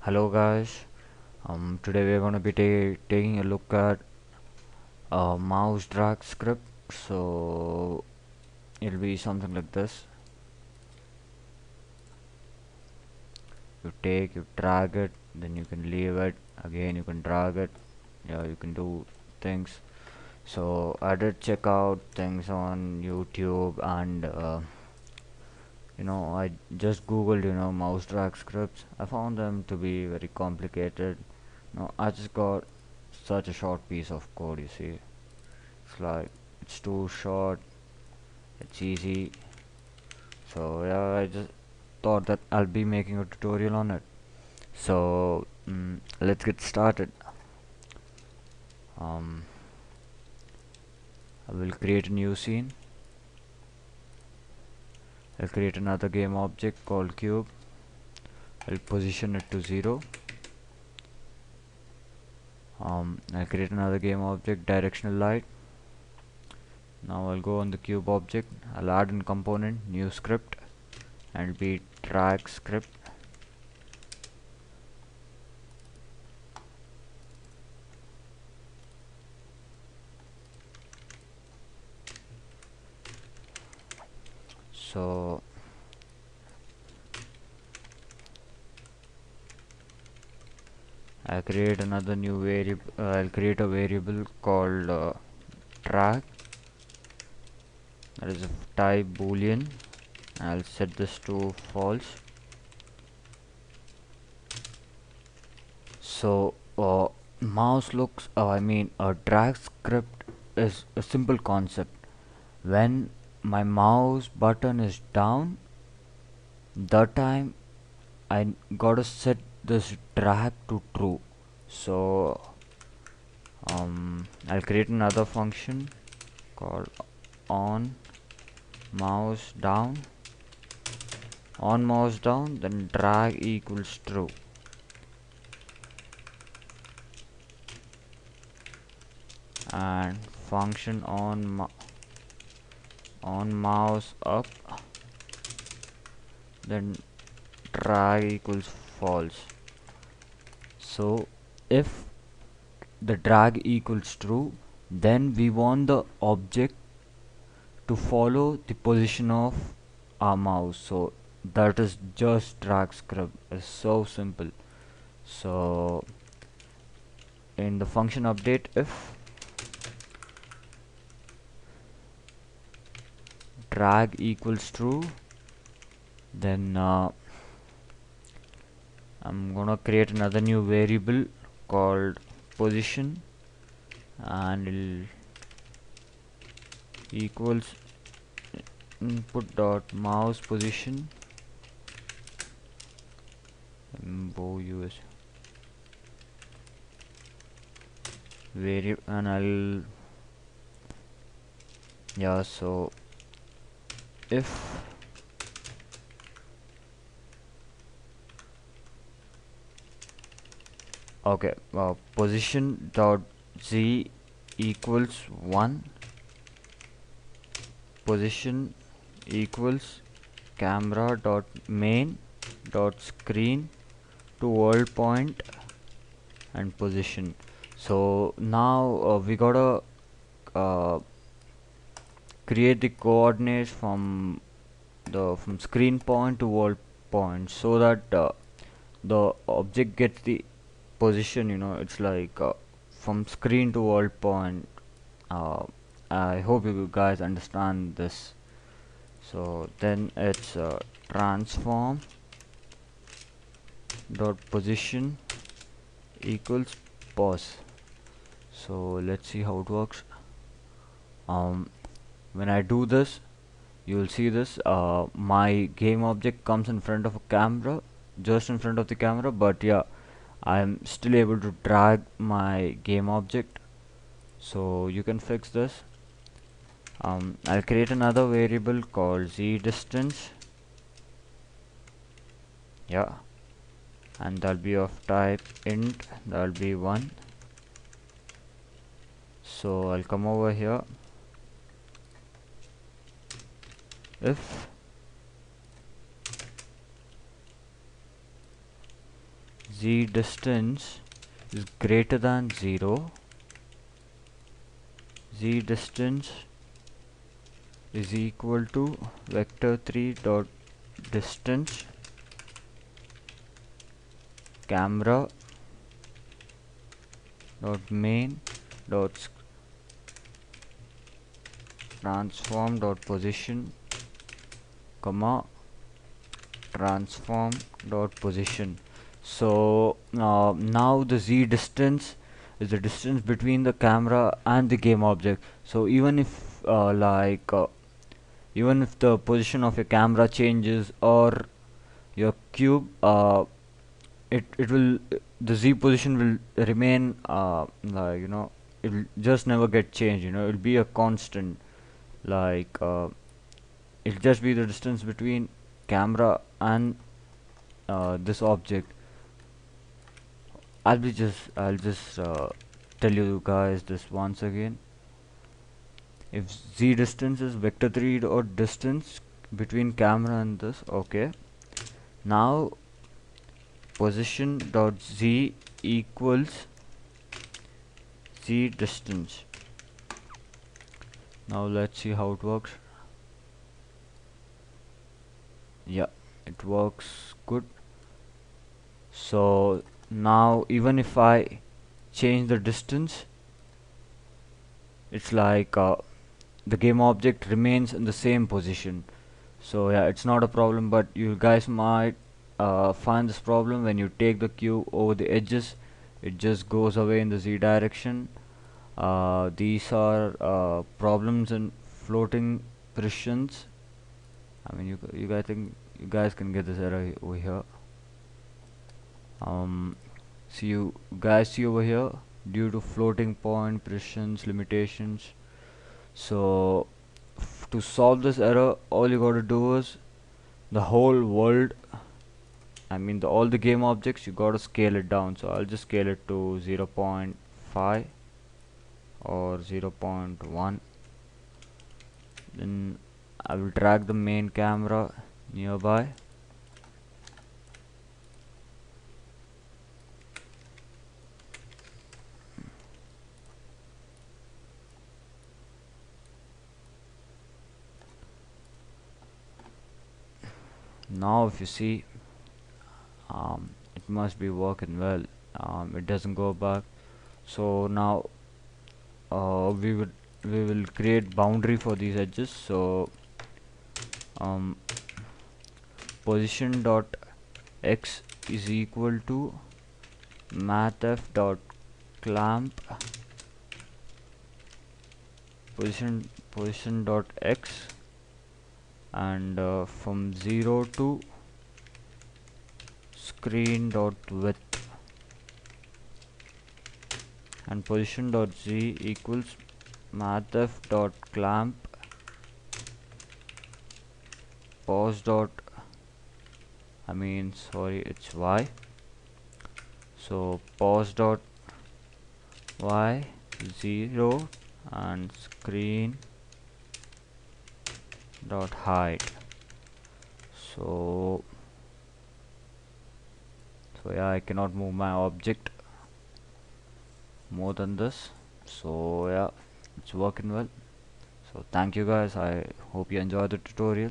Hello guys. Today we're going to be taking a look at a mouse drag script. So it'll be something like this. You drag it, then you can leave it. Again, you can drag it. Yeah, you can do things. So I did check out things on YouTube, and I just googled mouse drag scripts. I found them to be very complicated. No, I just got such a short piece of code. You see, it's like it's too short, it's easy. So yeah, I just thought that I'll be making a tutorial on it. So let's get started. um, I will create a new scene. I'll create another game object called cube. I'll position it to 0. I'll create another game object directional light. Now I'll go on the cube object. I'll add in component new script, and it'll be drag script. So I'll create another new variable. I'll create a variable called drag, that is of type boolean. I'll set this to false. So mouse looks I mean a drag script is a simple concept. When my mouse button is down, that time I gotta set this drag to true. So I'll create another function called on mouse down. On mouse down, then drag equals true. And function on mouse up, then drag equals false. So if the drag equals true, then we want the object to follow the position of our mouse. So that is just drag script. It's so simple. So in the function update, if drag equals true, then I'm gonna create another new variable called position, and it'll equals input dot mouse position MOUS variable, and I'll so if okay, position dot z equals 1, position equals camera dot main dot screen to world point and position. So now we gotta uh, create the coordinates from screen point to world point, so that the object gets the position. It's like from screen to world point. uh, I hope you guys understand this. So then it's transform dot position equals pause. So let's see how it works. um, when I do this, you'll see this, my game object comes in front of a camera, just in front of the camera, but yeah, I'm still able to drag my game object. So you can fix this. I'll create another variable called z distance, yeah, and that'll be of type int, that'll be 1. So I'll come over here. If z distance is greater than 0, z distance is equal to vector3 dot distance camera dot main dot transform dot position, comma transform dot position. So now the z distance is the distance between the camera and the game object. So even if even if the position of your camera changes or your cube, it will the z position will remain it will just never get changed. It will be a constant. Like it'll just be the distance between camera and this object. I'll just tell you guys this once again. If z distance is vector3 dot distance between camera and this, okay, now position dot z equals z distance. Now let's see how it works. Yeah, it works good. So now even if I change the distance, it's like the game object remains in the same position. So yeah, it's not a problem, but you guys might find this problem when you take the cube over the edges. It just goes away in the z direction. These are problems in floating precisions. I mean, you guys can get this error over here. So you guys see over here, due to floating point precisions limitations. So to solve this error, all you gotta do is the whole world, I mean all the game objects, you gotta scale it down. So I'll just scale it to 0.5 or 0.1. Then I will drag the main camera nearby. Now if you see, it must be working well. It doesn't go back. So now we will create boundary for these edges. So um, position dot x is equal to mathf dot clamp position dot x, and from 0 to screen dot width, and position dot z equals mathf dot clamp pos dot, it's y. So pos dot y 0 and screen dot height. So yeah, I cannot move my object more than this. So yeah, it's working well. So thank you guys, I hope you enjoyed the tutorial.